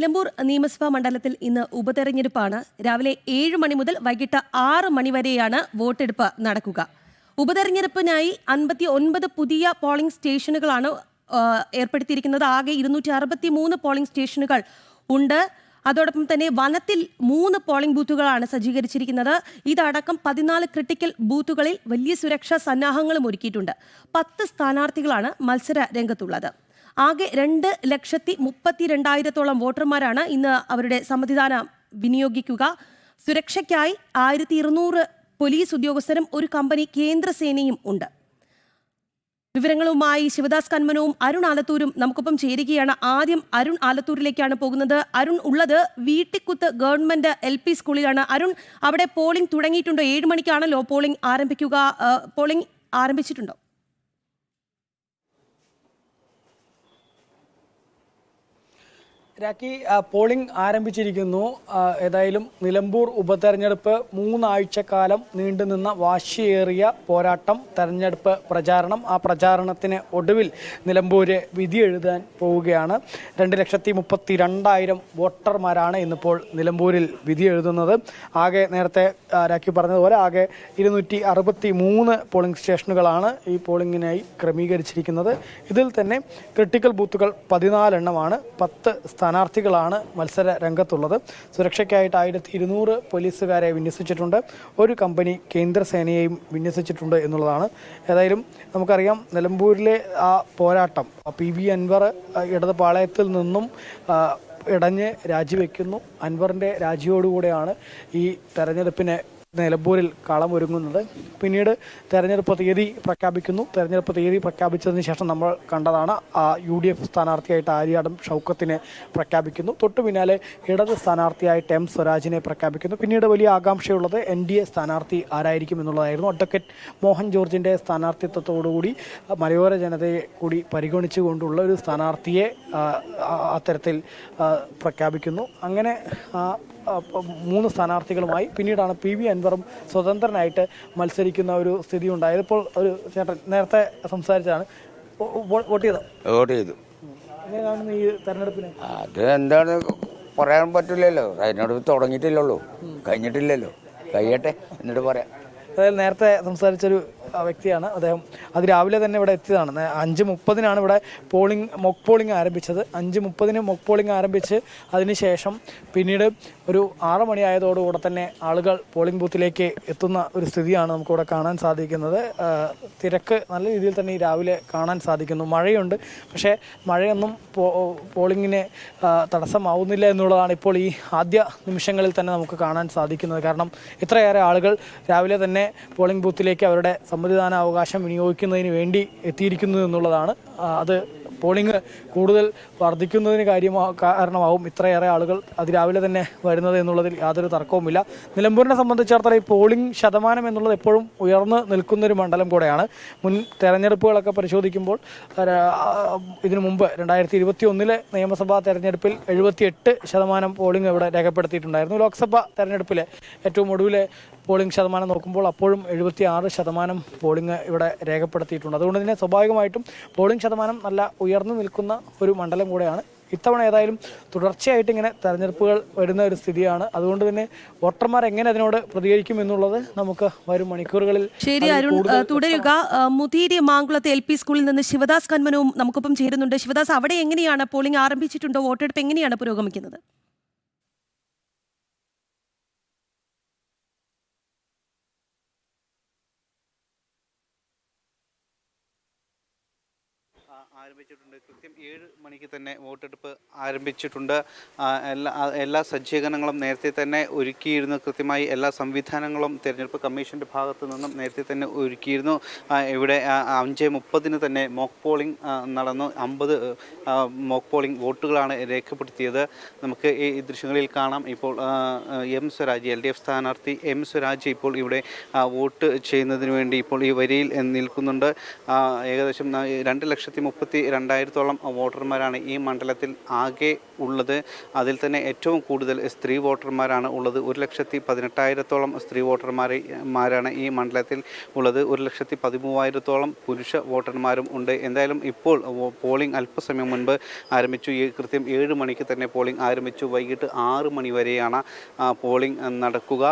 നിലമ്പൂർ നിയമസഭാ മണ്ഡലത്തിൽ ഇന്ന് ഉപതെരഞ്ഞെടുപ്പാണ്. രാവിലെ 7 മണി മുതൽ വൈകിട്ട് 6 മണി വരെയാണ് വോട്ടെടുപ്പ് നടക്കുക. ഉപതെരഞ്ഞെടുപ്പിനായി 59 പുതിയ പോളിംഗ് സ്റ്റേഷനുകളാണ് ഏർപ്പെടുത്തിയിരിക്കുന്നത്. ആകെ 263 പോളിംഗ് സ്റ്റേഷനുകൾ ഉണ്ട്. അതോടൊപ്പം തന്നെ വനത്തിൽ 3 പോളിംഗ് ബൂത്തുകളാണ് സജ്ജീകരിച്ചിരിക്കുന്നത്. ഇതടക്കം 14 ക്രിട്ടിക്കൽ ബൂത്തുകളിൽ വലിയ സുരക്ഷാ സന്നാഹങ്ങളും ഒരുക്കിയിട്ടുണ്ട്. 10 സ്ഥാനാർത്ഥികളാണ് മത്സര രംഗത്തുള്ളത്. ആകെ 2,32,000 വോട്ടർമാരാണ് ഇന്ന് അവരുടെ സമ്മതിദാനം വിനിയോഗിക്കുക. സുരക്ഷയ്ക്കായി 1200 പോലീസ് ഉദ്യോഗസ്ഥരും ഒരു കമ്പനി കേന്ദ്രസേനയും ഉണ്ട്. വിവരങ്ങളുമായി ശിവദാസ് കന്മനവും അരുൺ ആലത്തൂരും നമുക്കൊപ്പം ചേരുകയാണ്. ആദ്യം അരുൺ ആലത്തൂരിലേക്കാണ് പോകുന്നത്. അരുൺ ഉള്ളത് വീട്ടിക്കുത്ത് ഗവൺമെന്റ് LP സ്കൂളിലാണ്. അരുൺ, അവിടെ പോളിംഗ് തുടങ്ങിയിട്ടുണ്ടോ? 7 മണിക്കാണല്ലോ പോളിംഗ് ആരംഭിക്കുക. പോളിംഗ് ആരംഭിച്ചിട്ടുണ്ടോ? രാഖി, പോളിംഗ് ആരംഭിച്ചിരിക്കുന്നു. ഏതായാലും നിലമ്പൂർ ഉപതെരഞ്ഞെടുപ്പ് 3 ആഴ്ചക്കാലം നീണ്ടുനിന്ന വാശിയേറിയ പോരാട്ടം, തെരഞ്ഞെടുപ്പ് പ്രചാരണം. ആ പ്രചാരണത്തിന് ഒടുവിൽ നിലമ്പൂര് വിധി എഴുതാൻ പോവുകയാണ്. 2,32,000 വോട്ടർമാരാണ് ഇന്നിപ്പോൾ നിലമ്പൂരിൽ വിധി എഴുതുന്നത്. ആകെ നേരത്തെ രാഖി പറഞ്ഞതുപോലെ ആകെ 263 പോളിംഗ് സ്റ്റേഷനുകളാണ് ഈ പോളിംഗിനായി ക്രമീകരിച്ചിരിക്കുന്നത്. ഇതിൽ തന്നെ ക്രിട്ടിക്കൽ ബൂത്തുകൾ 14 എണ്ണമാണ്. 10 സ്ഥാനാർത്ഥികളാണ് മത്സര രംഗത്തുള്ളത്. സുരക്ഷയ്ക്കായിട്ട് 1200 പോലീസുകാരെ വിന്യസിച്ചിട്ടുണ്ട്. ഒരു കമ്പനി കേന്ദ്രസേനയെയും വിന്യസിച്ചിട്ടുണ്ട് എന്നുള്ളതാണ്. ഏതായാലും നമുക്കറിയാം, നിലമ്പൂരിലെ ആ പോരാട്ടം, PV അൻവർ ഇടത് പാളയത്തിൽ നിന്നും ഇടഞ്ഞ് രാജിവെക്കുന്നു. അൻവറിൻ്റെ രാജിയോടുകൂടെയാണ് ഈ തെരഞ്ഞെടുപ്പിന് നിലമ്പൂരിൽ കളമൊരുങ്ങുന്നത്. പിന്നീട് തെരഞ്ഞെടുപ്പ് തീയതി പ്രഖ്യാപിക്കുന്നു. തെരഞ്ഞെടുപ്പ് തീയതി പ്രഖ്യാപിച്ചതിന് ശേഷം നമ്മൾ കണ്ടതാണ് UDF സ്ഥാനാർത്ഥിയായിട്ട് ആര്യാടൻ ഷൗക്കത്തിനെ പ്രഖ്യാപിക്കുന്നു. തൊട്ടു പിന്നാലെ ഇടത് സ്ഥാനാർത്ഥിയായിട്ട് M സ്വരാജിനെ പ്രഖ്യാപിക്കുന്നു. പിന്നീട് വലിയ ആകാംക്ഷയുള്ളത് NDA സ്ഥാനാർത്ഥി ആരായിരിക്കും എന്നുള്ളതായിരുന്നു. അഡ്വക്കേറ്റ് മോഹൻ ജോർജിൻ്റെ സ്ഥാനാർത്ഥിത്വത്തോടുകൂടി മലയോര ജനതയെ കൂടി പരിഗണിച്ചുകൊണ്ടുള്ള ഒരു സ്ഥാനാർത്ഥിയെ അത്തരത്തിൽ പ്രഖ്യാപിക്കുന്നു. അങ്ങനെ 3 സ്ഥാനാർത്ഥികളുമായി പിന്നീടാണ് PV അൻവറും സ്വതന്ത്രനായിട്ട് മത്സരിക്കുന്ന ഒരു സ്ഥിതി ഉണ്ടായത്. ഇപ്പോൾ ഒരു ചേട്ടൻ നേരത്തെ സംസാരിച്ചാണ്, വോട്ട് ചെയ്തു. എങ്ങനെയാണ് ഈ തെരഞ്ഞെടുപ്പിന്? അത് എന്താണ് പറയാൻ പറ്റില്ലല്ലോ. തെരഞ്ഞെടുപ്പ് തുടങ്ങിയിട്ടില്ലല്ലോ, കഴിഞ്ഞിട്ടില്ലല്ലോ. കഴിയട്ടെ എന്നിട്ട് പറയാം. അതായത് നേരത്തെ സംസാരിച്ചൊരു വ്യക്തിയാണ് അദ്ദേഹം. അതിരാവിലെ തന്നെ ഇവിടെ എത്തിയതാണ്. 5:30 ഇവിടെ മോക്ക് പോളിംഗ് ആരംഭിച്ചത്. 5:30 മോക്ക് പോളിംഗ് ആരംഭിച്ച് അതിനുശേഷം പിന്നീട് ഒരു 6 മണിയായതോടുകൂടെ തന്നെ ആളുകൾ പോളിംഗ് ബൂത്തിലേക്ക് എത്തുന്ന ഒരു സ്ഥിതിയാണ് നമുക്കിവിടെ കാണാൻ സാധിക്കുന്നത്. തിരക്ക് നല്ല രീതിയിൽ തന്നെ ഈ രാവിലെ കാണാൻ സാധിക്കുന്നു. മഴയുണ്ട്, പക്ഷേ മഴയൊന്നും പോളിംഗിന് തടസ്സമാവുന്നില്ല എന്നുള്ളതാണ് ഇപ്പോൾ ഈ ആദ്യ നിമിഷങ്ങളിൽ തന്നെ നമുക്ക് കാണാൻ സാധിക്കുന്നത്. കാരണം ഇത്രയേറെ ആളുകൾ രാവിലെ തന്നെ പോളിംഗ് ബൂത്തിലേക്ക് അവരുടെ സമ്മതിദാനാവകാശം വിനിയോഗിക്കുന്നതിന് വേണ്ടി എത്തിയിരിക്കുന്നു എന്നുള്ളതാണ്. അത് പോളിംഗ് കൂടുതൽ വർദ്ധിക്കുന്നതിന് കാരണമാവും ഇത്രയേറെ ആളുകൾ അതിരാവിലെ തന്നെ വരുന്നത് എന്നുള്ളതിൽ യാതൊരു തർക്കവുമില്ല. നിലമ്പൂരിനെ സംബന്ധിച്ചിടത്തോളം ഈ പോളിംഗ് ശതമാനം എന്നുള്ളത് എപ്പോഴും ഉയർന്നു നിൽക്കുന്നൊരു മണ്ഡലം കൂടെയാണ്. മുൻ തെരഞ്ഞെടുപ്പുകളൊക്കെ പരിശോധിക്കുമ്പോൾ ഇതിനു മുമ്പ് 2021 നിയമസഭാ തെരഞ്ഞെടുപ്പിൽ 78% പോളിംഗ് ഇവിടെ രേഖപ്പെടുത്തിയിട്ടുണ്ടായിരുന്നു. ലോക്സഭാ തെരഞ്ഞെടുപ്പിലെ ഏറ്റവും ഒടുവിലെ പോളിംഗ് ശതമാനം നോക്കുമ്പോൾ അപ്പോഴും 76% പോളിംഗ് ഇവിടെ രേഖപ്പെടുത്തിയിട്ടുണ്ട്. അതുകൊണ്ട് തന്നെ സ്വാഭാവികമായിട്ടും പോളിംഗ് ശതമാനം നല്ല ഉയർന്നു നിൽക്കുന്ന ഒരു മണ്ഡലം കൂടെയാണ്. ഇത്തവണ ഏതായാലും തുടർച്ചയായിട്ട് ഇങ്ങനെ തെരഞ്ഞെടുപ്പുകൾ വരുന്ന ഒരു സ്ഥിതിയാണ്. അതുകൊണ്ട് തന്നെ വോട്ടർമാർ എങ്ങനെ അതിനോട് പ്രതികരിക്കും എന്നുള്ളത് നമുക്ക് വരും മണിക്കൂറുകളിൽ. ശരി അരുൺ, തുടരുക. മുതിരി മാങ്കുളത്തെ LP സ്കൂളിൽ നിന്ന് ശിവദാസ് കന്മനവും നമുക്കൊപ്പം ചേരുന്നുണ്ട്. ശിവദാസ്, അവിടെ എങ്ങനെയാണ് പോളിംഗ് ആരംഭിച്ചിട്ടുണ്ടോ? വോട്ടെടുപ്പ് എങ്ങനെയാണ് പുരോഗമിക്കുന്നത്? ആരംഭിച്ചിട്ടുണ്ട്. കൃത്യം 7 മണിക്ക് തന്നെ വോട്ടെടുപ്പ് ആരംഭിച്ചിട്ടുണ്ട്. എല്ലാ സജ്ജീകരണങ്ങളും നേരത്തെ തന്നെ ഒരുക്കിയിരുന്നു. കൃത്യമായി എല്ലാ സംവിധാനങ്ങളും തിരഞ്ഞെടുപ്പ് കമ്മീഷൻ്റെ ഭാഗത്തു നിന്നും നേരത്തെ തന്നെ ഒരുക്കിയിരുന്നു. ഇവിടെ 5:30 തന്നെ മോക്ക് പോളിംഗ് നടന്നു. 50 മോക്ക് പോളിംഗ് വോട്ടുകളാണ് രേഖപ്പെടുത്തിയത്. നമുക്ക് ഈ ദൃശ്യങ്ങളിൽ കാണാം. ഇപ്പോൾ M സ്വരാജ്, LDF സ്ഥാനാർത്ഥി M സ്വരാജ് ഇപ്പോൾ ഇവിടെ വോട്ട് ചെയ്യുന്നതിന് വേണ്ടി ഇപ്പോൾ ഈ വരിയിൽ നിൽക്കുന്നുണ്ട്. ഏകദേശം 2,32,000 1,22,000-ഓളം വോട്ടർമാരാണ് ഈ മണ്ഡലത്തിൽ ആകെ ഉള്ളത്. അതിൽ തന്നെ ഏറ്റവും കൂടുതൽ സ്ത്രീ വോട്ടർമാരാണ് ഉള്ളത്. 1,18,000-ഓളം സ്ത്രീ വോട്ടർമാരാണ് ഈ മണ്ഡലത്തിൽ ഉള്ളത്. 1,13,000-ഓളം പുരുഷ വോട്ടർമാരും ഉണ്ട്. എന്തായാലും ഇപ്പോൾ പോളിംഗ് അല്പസമയം മുൻപ് ആരംഭിച്ചു. കൃത്യം 7 മണിക്ക് തന്നെ പോളിംഗ് ആരംഭിച്ചു. വൈകിട്ട് 6 മണി വരെയാണ് പോളിംഗ് നടക്കുക.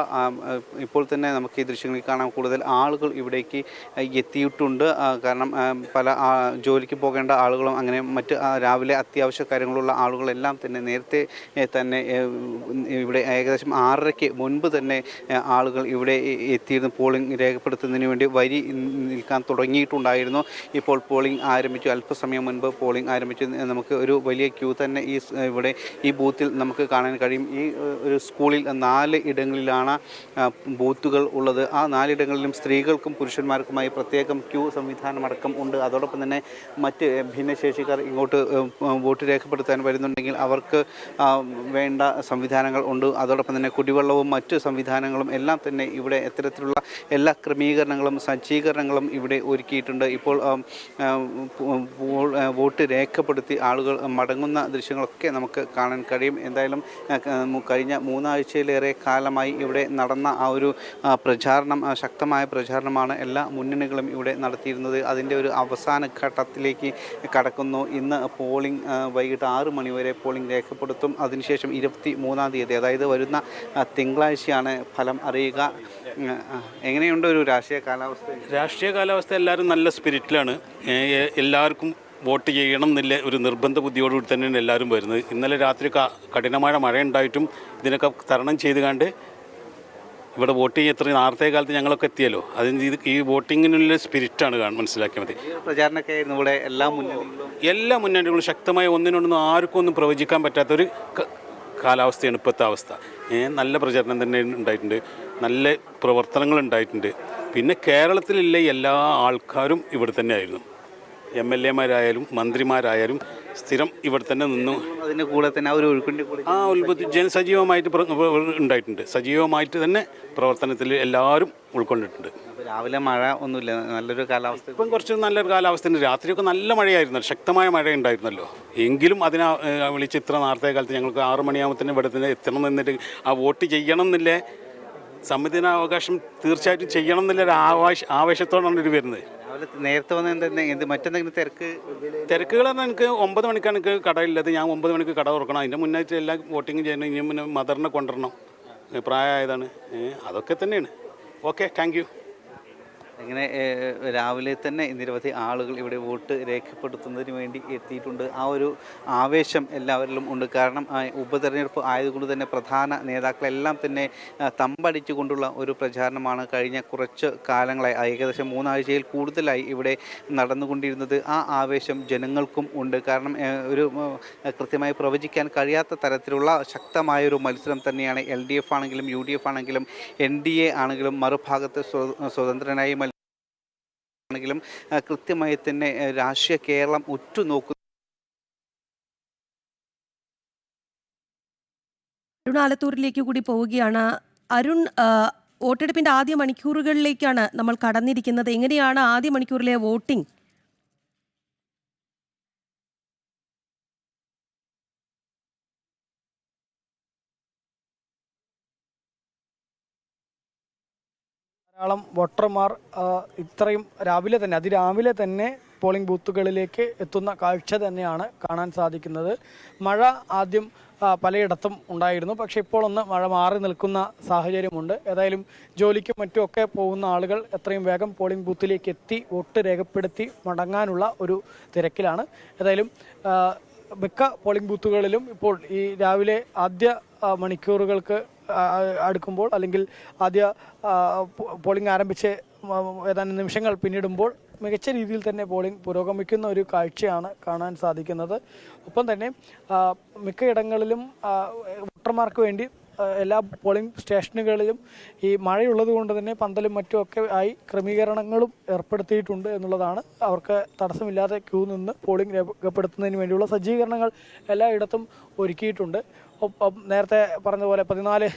ഇപ്പോൾ തന്നെ നമുക്ക് ഈ ദൃശ്യങ്ങളിൽ കാണാൻ കൂടുതൽ ആളുകൾ ഇവിടേക്ക് എത്തിയിട്ടുണ്ട്. കാരണം പല ജോലിക്ക് പോകേണ്ട ആളുകളും അങ്ങനെ മറ്റ് രാവിലെ അത്യാവശ്യ കാര്യങ്ങളുള്ള ആളുകളെല്ലാം തന്നെ നേരത്തെ തന്നെ ഇവിടെ ഏകദേശം 6:30-ക്ക് മുൻപ് തന്നെ ആളുകൾ ഇവിടെ എത്തിയിരുന്നു. പോളിംഗ് രേഖപ്പെടുത്തുന്നതിന് വേണ്ടി വരി നിൽക്കാൻ തുടങ്ങിയിട്ടുണ്ടായിരുന്നു. ഇപ്പോൾ പോളിംഗ് ആരംഭിച്ചു. അല്പസമയം മുൻപ് പോളിംഗ് ആരംഭിച്ചു. നമുക്ക് ഒരു വലിയ ക്യൂ തന്നെ ഇവിടെ ഈ ബൂത്തിൽ നമുക്ക് കാണാൻ കഴിയും. ഈ ഒരു സ്കൂളിൽ 4 ഇടങ്ങളിലാണ് ബൂത്തുകൾ ഉള്ളത്. ആ 4 ഇടങ്ങളിലും സ്ത്രീകൾക്കും പുരുഷന്മാർക്കുമായി പ്രത്യേകം ക്യൂ സംവിധാനമടക്കം ഉണ്ട്. അതോടൊപ്പം തന്നെ മറ്റ് ഭിന്നശേഷിക്കാർ ഇങ്ങോട്ട് വോട്ട് രേഖപ്പെടുത്താൻ വരുന്നുണ്ടെങ്കിൽ അവർക്ക് വേണ്ട സംവിധാനങ്ങൾ ഉണ്ട്. അതോടൊപ്പം തന്നെ കുടിവെള്ളവും മറ്റ് സംവിധാനങ്ങളും എല്ലാം തന്നെ ഇവിടെ ഇത്തരത്തിലുള്ള എല്ലാ ക്രമീകരണങ്ങളും സജ്ജീകരണങ്ങളും ഇവിടെ ഒരുക്കിയിട്ടുണ്ട്. ഇപ്പോൾ വോട്ട് രേഖപ്പെടുത്തി ആളുകൾ മടങ്ങുന്ന ദൃശ്യങ്ങളൊക്കെ നമുക്ക് കാണാൻ കഴിയും. എന്തായാലും കഴിഞ്ഞ 3 ആഴ്ചയിലേറെ കാലമായി ഇവിടെ നടന്ന ആ ഒരു പ്രചാരണം, ശക്തമായ പ്രചാരണമാണ് എല്ലാ മുന്നണികളും ഇവിടെ നടത്തിയിരുന്നത്. അതിൻ്റെ ഒരു അവസാന ഘട്ടത്തിലേക്ക് കടക്കുന്നു. ഇന്ന് പോളിംഗ് വൈകിട്ട് 6 മണി വരെ പോളിംഗ് രേഖപ്പെടുത്തും. അതിനുശേഷം 23-ാം തീയതി, അതായത് വരുന്ന തിങ്കളാഴ്ചയാണ് ഫലം അറിയുക. എങ്ങനെയുണ്ട് ഒരു രാഷ്ട്രീയ കാലാവസ്ഥ? രാഷ്ട്രീയ കാലാവസ്ഥ എല്ലാവരും നല്ല സ്പിരിറ്റിലാണ്. എല്ലാവർക്കും വോട്ട് ചെയ്യണം എന്നില്ല ഒരു നിർബന്ധ ബുദ്ധിയോടുകൂടി തന്നെയാണ് എല്ലാവരും വരുന്നത്. ഇന്നലെ രാത്രി കഠിനമായ മഴ ഉണ്ടായിട്ടും ഇതിനൊക്കെ തരണം ചെയ്ത് കണ്ട് ഇവിടെ വോട്ട് ചെയ്യാൻ എത്ര നേരത്തെ കാലത്ത് ഞങ്ങളൊക്കെ എത്തിയല്ലോ. അതിന് ഈ വോട്ടിങ്ങിനുള്ള സ്പിരിറ്റാണ് മനസ്സിലാക്കിയാൽ മതി. പ്രചാരണമൊക്കെ ആയിരുന്നു ഇവിടെ എല്ലാ മുന്നണികളും ശക്തമായ ഒന്നിനൊന്നും ആർക്കും ഒന്നും പ്രവചിക്കാൻ പറ്റാത്തൊരു കാലാവസ്ഥയാണ് ഇപ്പോഴത്തെ അവസ്ഥ. നല്ല പ്രചാരണം തന്നെ ഉണ്ടായിട്ടുണ്ട്, നല്ല പ്രവർത്തനങ്ങൾ ഉണ്ടായിട്ടുണ്ട്. പിന്നെ കേരളത്തിലുള്ള എല്ലാ ആൾക്കാരും ഇവിടെ തന്നെ ആയിരുന്നു. MLA-മാരായാലും മന്ത്രിമാരായാലും സ്ഥിരം ഇവിടെ തന്നെ നിന്നു. അതിൻ്റെ കൂടെ തന്നെ ജനസജീവമായിട്ട് ഉണ്ടായിട്ടുണ്ട്. സജീവമായിട്ട് തന്നെ പ്രവർത്തനത്തിൽ എല്ലാവരും ഉൾക്കൊണ്ടിട്ടുണ്ട്. രാവിലെ മഴ ഒന്നുമില്ല, നല്ലൊരു കാലാവസ്ഥ. ഇപ്പം കുറച്ച് നല്ലൊരു കാലാവസ്ഥയുണ്ട്. രാത്രിയൊക്കെ നല്ല മഴയായിരുന്നല്ലോ, ശക്തമായ മഴ ഉണ്ടായിരുന്നല്ലോ. എങ്കിലും അതിനെ വിളിച്ച് ഇത്ര നേരത്തെ കാലത്ത് ഞങ്ങൾക്ക് 6 മണിയാകുമ്പോൾ ഇവിടെ തന്നെ എത്തണം എന്നിട്ട് ആ വോട്ട് ചെയ്യണം എന്നില്ലേ, സമ്മതിദാനാവകാശം തീർച്ചയായിട്ടും ചെയ്യണം എന്നുള്ള ആവേശത്തോടാണ് ഇത് വരുന്നത്. നേരത്തെ വന്ന മറ്റെന്തെങ്കിലും തിരക്കുകൾ പറഞ്ഞാൽ എനിക്ക് 9 മണിക്കാണ് എനിക്ക് കടയില്ലത്. ഞാൻ 9 മണിക്ക് കട തുറക്കണം. അതിൻ്റെ മുന്നായിട്ട് എല്ലാം വോട്ടിങ് ചെയ്യണം. ഇനി മുന്നേ മദറിനെ കൊണ്ടുവരണം, പ്രായമായതാണ്. അതൊക്കെ തന്നെയാണ്. Okay, thank you. ഇങ്ങനെ രാവിലെ തന്നെ നിരവധി ആളുകൾ ഇവിടെ വോട്ട് രേഖപ്പെടുത്തുന്നതിന് വേണ്ടി എത്തിയിട്ടുണ്ട്. ആ ഒരു ആവേശം എല്ലാവരിലും ഉണ്ട്. കാരണം ഉപതെരഞ്ഞെടുപ്പ് ആയതുകൊണ്ട് തന്നെ പ്രധാന നേതാക്കളെല്ലാം തന്നെ തമ്പടിച്ചുകൊണ്ടുള്ള ഒരു പ്രചാരണമാണ് കഴിഞ്ഞ കുറച്ച് കാലങ്ങളായി, ഏകദേശം 3 ആഴ്ചയിൽ കൂടുതലായി ഇവിടെ നടന്നുകൊണ്ടിരുന്നത്. ആ ആവേശം ജനങ്ങൾക്കും ഉണ്ട്. കാരണം ഒരു കൃത്യമായി പ്രവചിക്കാൻ കഴിയാത്ത തരത്തിലുള്ള ശക്തമായൊരു മത്സരം തന്നെയാണ്. LDF ആണെങ്കിലും UDF ആണെങ്കിലും NDA ആണെങ്കിലും മറുഭാഗത്ത് സ്വതന്ത്രനായി ണെങ്കിലും കൃത്യമായി തന്നെ രാഷ്ട്രീയ കേരളം ഉറ്റുനോക്കുന്നു. അരുൺ ആലത്തൂരിലേക്ക് കൂടി പോവുകയാണ്. അരുൺ, വോട്ടെടുപ്പിന്റെ ആദ്യ മണിക്കൂറുകളിലേക്കാണ് നമ്മൾ കടന്നിരിക്കുന്നത്. എങ്ങനെയാണ് ആദ്യ മണിക്കൂറിലെ വോട്ടിംഗ്? ധാരാളം വോട്ടർമാർ ഇത്രയും അതിരാവിലെ തന്നെ പോളിംഗ് ബൂത്തുകളിലേക്ക് എത്തുന്ന കാഴ്ച തന്നെയാണ് കാണാൻ സാധിക്കുന്നത്. മഴ ആദ്യം പലയിടത്തും ഉണ്ടായിരുന്നു, പക്ഷേ ഇപ്പോൾ ഒന്ന് മഴ മാറി നിൽക്കുന്ന സാഹചര്യമുണ്ട്. ഏതായാലും ജോലിക്കും മറ്റുമൊക്കെ പോകുന്ന ആളുകൾ എത്രയും വേഗം പോളിംഗ് ബൂത്തിലേക്ക് എത്തി വോട്ട് രേഖപ്പെടുത്തി മടങ്ങാനുള്ള ഒരു തിരക്കിലാണ്. ഏതായാലും മിക്ക പോളിംഗ് ബൂത്തുകളിലും ഇപ്പോൾ ഈ രാവിലെ ആദ്യ മണിക്കൂറുകൾക്ക് അടുക്കുമ്പോൾ, അല്ലെങ്കിൽ ആദ്യ പോളിംഗ് ആരംഭിച്ച് ഏതാനും നിമിഷങ്ങൾ പിന്നിടുമ്പോൾ മികച്ച രീതിയിൽ തന്നെ പോളിംഗ് പുരോഗമിക്കുന്ന ഒരു കാഴ്ചയാണ് കാണാൻ സാധിക്കുന്നത്. ഒപ്പം തന്നെ മിക്കയിടങ്ങളിലും വോട്ടർമാർക്ക് വേണ്ടി എല്ലാ പോളിംഗ് സ്റ്റേഷനുകളിലും ഈ മഴയുള്ളത് കൊണ്ട് തന്നെ പന്തലും മറ്റുമൊക്കെ ആയി ക്രമീകരണങ്ങളും ഏർപ്പെടുത്തിയിട്ടുണ്ട് എന്നുള്ളതാണ്. അവർക്ക് തടസ്സമില്ലാതെ ക്യൂ നിന്ന് പോളിംഗ് രേഖപ്പെടുത്തുന്നതിന് വേണ്ടിയുള്ള സജ്ജീകരണങ്ങൾ എല്ലായിടത്തും ഒരുക്കിയിട്ടുണ്ട്. ഒപ്പം നേരത്തെ പറഞ്ഞതുപോലെ 14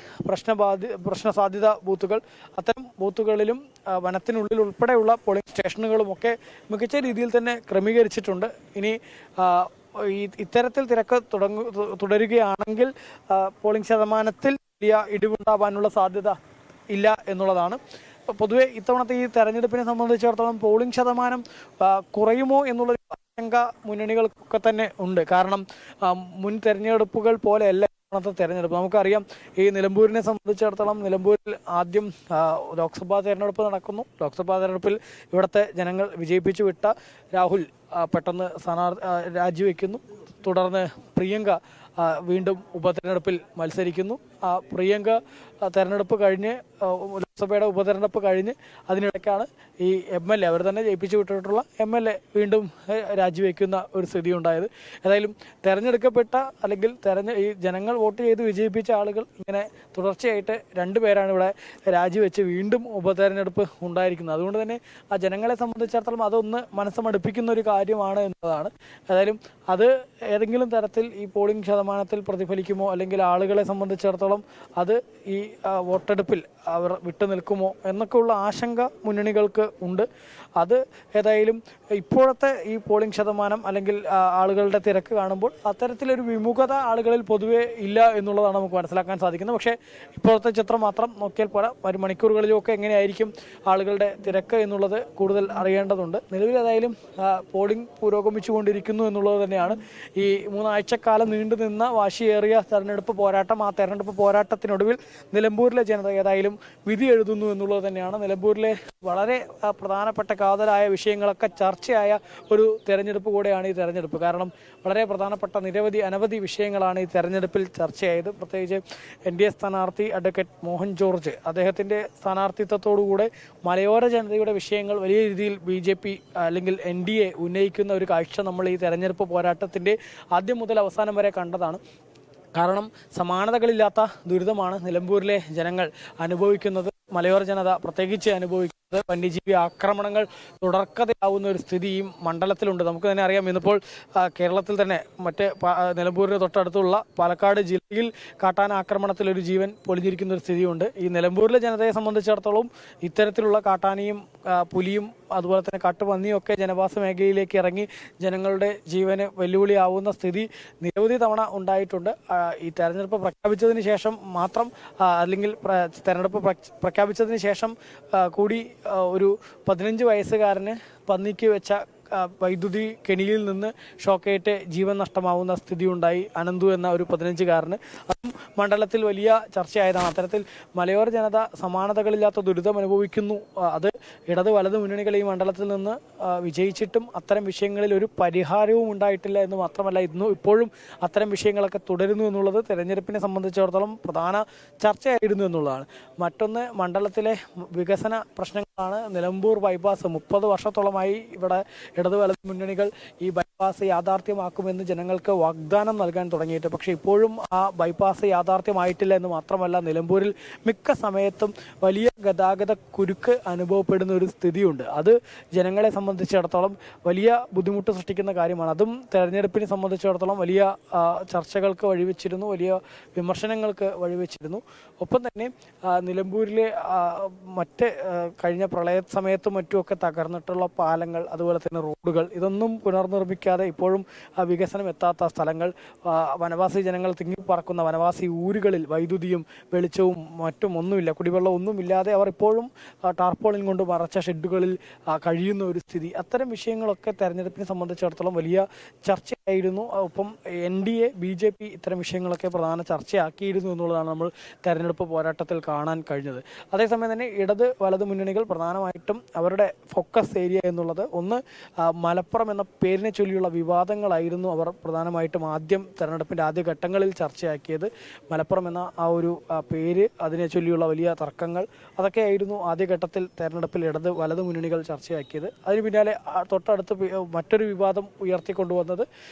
പ്രശ്ന സാധ്യത ബൂത്തുകൾ, അത്തരം ബൂത്തുകളിലും വനത്തിനുള്ളിൽ ഉൾപ്പെടെയുള്ള പോളിംഗ് സ്റ്റേഷനുകളുമൊക്കെ മികച്ച രീതിയിൽ തന്നെ ക്രമീകരിച്ചിട്ടുണ്ട്. ഇനി ഇത്തരത്തിൽ തിരക്ക് തുടരുകയാണെങ്കിൽ പോളിംഗ് ശതമാനത്തിൽ വലിയ ഇടിവുണ്ടാവാനുള്ള സാധ്യത ഇല്ല എന്നുള്ളതാണ്. പൊതുവെ ഇത്തവണത്തെ ഈ തെരഞ്ഞെടുപ്പിനെ സംബന്ധിച്ചിടത്തോളം പോളിംഗ് ശതമാനം കുറയുമോ എന്നുള്ളൊരു ആശങ്ക മുന്നണികൾക്കൊക്കെ തന്നെ ഉണ്ട്. കാരണം മുൻ തെരഞ്ഞെടുപ്പുകൾ പോലെയല്ല ഇത്തവണത്തെ തെരഞ്ഞെടുപ്പ്. നമുക്കറിയാം, ഈ നിലമ്പൂരിനെ സംബന്ധിച്ചിടത്തോളം നിലമ്പൂരിൽ ആദ്യം ലോക്സഭാ തെരഞ്ഞെടുപ്പ് നടക്കുന്നു. ലോക്സഭാ തെരഞ്ഞെടുപ്പിൽ ഇവിടുത്തെ ജനങ്ങൾ വിജയിപ്പിച്ചു വിട്ട രാഹുൽ പെട്ടെന്ന് രാജിവെക്കുന്നു. തുടർന്ന് പ്രിയങ്ക വീണ്ടും ഉപതെരഞ്ഞെടുപ്പിൽ മത്സരിക്കുന്നു. പ്രിയങ്ക തെരഞ്ഞെടുപ്പ് കഴിഞ്ഞ് ലോക്സഭയുടെ ഉപതെരഞ്ഞെടുപ്പ് കഴിഞ്ഞ് അതിനിടയ്ക്കാണ് ഈ MLA, അവർ തന്നെ ജയിപ്പിച്ചു വിട്ടിട്ടുള്ള MLA വീണ്ടും രാജിവെക്കുന്ന ഒരു സ്ഥിതി ഉണ്ടായത്. ഏതായാലും തെരഞ്ഞെടുക്കപ്പെട്ട അല്ലെങ്കിൽ ഈ ജനങ്ങൾ വോട്ട് ചെയ്ത് വിജയിപ്പിച്ച ആളുകൾ ഇങ്ങനെ തുടർച്ചയായിട്ട് 2 പേരാണ് ഇവിടെ രാജിവെച്ച് വീണ്ടും ഉപതെരഞ്ഞെടുപ്പ് ഉണ്ടായിരിക്കുന്നത്. അതുകൊണ്ട് തന്നെ ആ ജനങ്ങളെ സംബന്ധിച്ചിടത്തോളം അതൊന്ന് മനസ്സമടുപ്പിക്കുന്ന ഒരു കാര്യമാണ് എന്നതാണ്. ഏതായാലും അത് ഏതെങ്കിലും തരത്തിൽ ഈ പോളിംഗ് ശതമാനത്തിൽ പ്രതിഫലിക്കുമോ, അല്ലെങ്കിൽ ആളുകളെ സംബന്ധിച്ചിടത്തോളം അത് ഈ വോട്ടെടുപ്പിൽ അവർ വിട്ടുനിൽക്കുമോ എന്നൊക്കെയുള്ള ആശങ്ക മുന്നണികൾക്ക് ഉണ്ട്. അത് ഏതായാലും ഇപ്പോഴത്തെ ഈ പോളിംഗ് ശതമാനം അല്ലെങ്കിൽ ആളുകളുടെ തിരക്ക് കാണുമ്പോൾ അത്തരത്തിലൊരു വിമുഖത ആളുകളിൽ പൊതുവെ ഇല്ല എന്നുള്ളതാണ് നമുക്ക് മനസ്സിലാക്കാൻ സാധിക്കുന്നത്. പക്ഷേ ഇപ്പോഴത്തെ ചിത്രം മാത്രം നോക്കിയാൽ പോരാ, വരും മണിക്കൂറുകളിലുമൊക്കെ എങ്ങനെയായിരിക്കും ആളുകളുടെ തിരക്ക് എന്നുള്ളത് കൂടുതൽ അറിയേണ്ടതുണ്ട്. നിലവിൽ ഏതായാലും പോളിംഗ് പുരോഗമിച്ചുകൊണ്ടിരിക്കുന്നു എന്നുള്ളത് തന്നെയാണ്. ഈ 3 ആഴ്ചക്കാലം നീണ്ടു നിന്ന വാശിയേറിയ തെരഞ്ഞെടുപ്പ് പോരാട്ടം, ആ തെരഞ്ഞെടുപ്പ് പോരാട്ടത്തിനൊടുവിൽ നിലമ്പൂരിലെ ജനത ഏതായാലും വിധി എഴുതുന്നു എന്നുള്ളത് തന്നെയാണ്. നിലമ്പൂരിലെ വളരെ പ്രധാനപ്പെട്ട കാതലായ വിഷയങ്ങളൊക്കെ ചർച്ചയായ ഒരു തെരഞ്ഞെടുപ്പ് കൂടെയാണ് ഈ തെരഞ്ഞെടുപ്പ്. കാരണം വളരെ പ്രധാനപ്പെട്ട അനവധി വിഷയങ്ങളാണ് ഈ തെരഞ്ഞെടുപ്പിൽ ചർച്ചയായത്. പ്രത്യേകിച്ച് NDA സ്ഥാനാർത്ഥി അഡ്വക്കേറ്റ് മോഹൻ ജോർജ്, അദ്ദേഹത്തിൻ്റെ സ്ഥാനാർത്ഥിത്വത്തോടുകൂടെ മലയോര ജനതയുടെ വിഷയങ്ങൾ വലിയ രീതിയിൽ BJP അല്ലെങ്കിൽ NDA ഉന്നയിക്കുന്ന ഒരു കാഴ്ച നമ്മൾ ഈ തെരഞ്ഞെടുപ്പ് പോരാട്ടത്തിൻ്റെ ആദ്യം മുതൽ അവസാനം വരെ കണ്ടതാണ്. കാരണം സമാനതകളില്ലാത്ത ദുരിതമാണ് നിലമ്പൂരിലെ ജനങ്ങൾ അനുഭവിക്കുന്നത്. മലയോര ജനത പ്രത്യേകിച്ച് അനുഭവിക്കുന്നത് വന്യജീവി ആക്രമണങ്ങൾ തുടർക്കഥയാവുന്ന ഒരു സ്ഥിതി ഈ മണ്ഡലത്തിലുണ്ട്. നമുക്ക് തന്നെ അറിയാം, ഇന്നിപ്പോൾ കേരളത്തിൽ തന്നെ നിലമ്പൂരിന് തൊട്ടടുത്തുള്ള പാലക്കാട് ജില്ലയിൽ കാട്ടാന ആക്രമണത്തിൽ ഒരു ജീവൻ പൊലിഞ്ഞിരിക്കുന്ന ഒരു സ്ഥിതിയുണ്ട്. ഈ നിലമ്പൂരിലെ ജനതയെ സംബന്ധിച്ചിടത്തോളം ഇത്തരത്തിലുള്ള കാട്ടാനയും പുലിയും അതുപോലെ തന്നെ കാട്ടുപന്നിയും ഒക്കെ ജനവാസ മേഖലയിലേക്ക് ഇറങ്ങി ജനങ്ങളുടെ ജീവന് വെല്ലുവിളിയാവുന്ന സ്ഥിതി നിരവധി തവണ ഉണ്ടായിട്ടുണ്ട്. ഈ തെരഞ്ഞെടുപ്പ് പ്രഖ്യാപിച്ചതിന് ശേഷം മാത്രം അല്ലെങ്കിൽ തെരഞ്ഞെടുപ്പ് പ്രഖ്യാപിച്ചതിന് ശേഷം കൂടി ഒരു 15 വയസ്സുകാരന് പന്നിക്ക് വെച്ച വൈദ്യുതി കെണിയിൽ നിന്ന് ഷോക്കേറ്റ് ജീവൻ നഷ്ടമാവുന്ന സ്ഥിതി ഉണ്ടായി. അനന്തു എന്ന ഒരു 15-കാരന്. അതും മണ്ഡലത്തിൽ വലിയ ചർച്ചയായതാണ്. അത്തരത്തിൽ മലയോര ജനത സമാനതകളില്ലാത്ത ദുരിതം അനുഭവിക്കുന്നു. അത് ഇടത് വലത് മുന്നണികൾ ഈ മണ്ഡലത്തിൽ നിന്ന് വിജയിച്ചിട്ടും അത്തരം വിഷയങ്ങളിൽ ഒരു പരിഹാരവും ഉണ്ടായിട്ടില്ല എന്ന് മാത്രമല്ല, ഇപ്പോഴും അത്തരം വിഷയങ്ങളൊക്കെ തുടരുന്നു എന്നുള്ളത് തെരഞ്ഞെടുപ്പിനെ സംബന്ധിച്ചിടത്തോളം പ്രധാന ചർച്ചയായിരുന്നു എന്നുള്ളതാണ്. മറ്റൊന്ന്, മണ്ഡലത്തിലെ വികസന പ്രശ്നങ്ങളാണ്. നിലമ്പൂർ ബൈപ്പാസ് 30 വർഷത്തോളമായി ഇവിടെ ഇടത് വലത് മുന്നണികൾ ഈ ബൈപ്പാസ് യാഥാർത്ഥ്യമാക്കുമെന്ന് ജനങ്ങൾക്ക് വാഗ്ദാനം നൽകാൻ തുടങ്ങിയിട്ട്, പക്ഷേ ഇപ്പോഴും ആ ബൈപ്പാസ് യാഥാർത്ഥ്യമായിട്ടില്ല എന്ന് മാത്രമല്ല, നിലമ്പൂരിൽ മിക്ക സമയത്തും വലിയ ഗതാഗത കുരുക്ക് അനുഭവപ്പെടുന്ന ഒരു സ്ഥിതിയുണ്ട്. അത് ജനങ്ങളെ സംബന്ധിച്ചിടത്തോളം വലിയ ബുദ്ധിമുട്ട് സൃഷ്ടിക്കുന്ന കാര്യമാണ്. അതും തെരഞ്ഞെടുപ്പിനെ സംബന്ധിച്ചിടത്തോളം വലിയ ചർച്ചകൾക്ക് വഴിവെച്ചിരുന്നു, വലിയ വിമർശനങ്ങൾക്ക് വഴിവെച്ചിരുന്നു. ഒപ്പം തന്നെ നിലമ്പൂരിലെ കഴിഞ്ഞ പ്രളയ സമയത്തും മറ്റുമൊക്കെ തകർന്നിട്ടുള്ള പാലങ്ങൾ, അതുപോലെ തന്നെ റോഡുകൾ, ഇതൊന്നും പുനർനിർമ്മിക്കാതെ ഇപ്പോഴും വികസനം എത്താത്ത സ്ഥലങ്ങൾ, വനവാസി ജനങ്ങൾ തിങ്ങിപ്പറക്കുന്ന വനവാസി ഊരുകളിൽ വൈദ്യുതിയും വെളിച്ചവും മറ്റും ഒന്നുമില്ല, കുടിവെള്ളം ഒന്നുമില്ലാതെ അവർ ഇപ്പോഴും ടാർപോളിൻ കൊണ്ട് മറച്ച ഷെഡുകളിൽ കഴിയുന്ന ഒരു സ്ഥിതി. അത്തരം വിഷയങ്ങളൊക്കെ തെരഞ്ഞെടുപ്പിനെ സംബന്ധിച്ചിടത്തോളം വലിയ ചർച്ചയായിരുന്നു. ഒപ്പം NDA BJP ഇത്തരം വിഷയങ്ങളൊക്കെ പ്രധാന ചർച്ചയാക്കിയിരുന്നു എന്നുള്ളതാണ് നമ്മൾ തെരഞ്ഞെടുപ്പ് പോരാട്ടത്തിൽ കാണാൻ കഴിഞ്ഞത്. അതേസമയം തന്നെ ഇടത് വലത് മുന്നണികൾ പ്രധാനമായിട്ടും അവരുടെ ഫോക്കസ് ഏരിയ എന്നുള്ളത് ഒന്ന് മലപ്പുറം എന്ന പേരിനെ ചൊല്ലിയുള്ള വിവാദങ്ങളായിരുന്നു. അവർ പ്രധാനമായിട്ടും തെരഞ്ഞെടുപ്പിൻ്റെ ആദ്യ ഘട്ടങ്ങളിൽ ചർച്ചയാക്കിയത് മലപ്പുറം എന്ന ആ ഒരു പേര്, അതിനെ ചൊല്ലിയുള്ള വലിയ തർക്കങ്ങൾ, അതൊക്കെയായിരുന്നു ആദ്യഘട്ടത്തിൽ തെരഞ്ഞെടുപ്പിൽ ഇടത് വലത് മുന്നണികൾ ചർച്ചയാക്കിയത്. അതിന് പിന്നാലെ തൊട്ടടുത്ത് മറ്റൊരു വിവാദം ഉയർത്തിക്കൊണ്ടുവന്നത്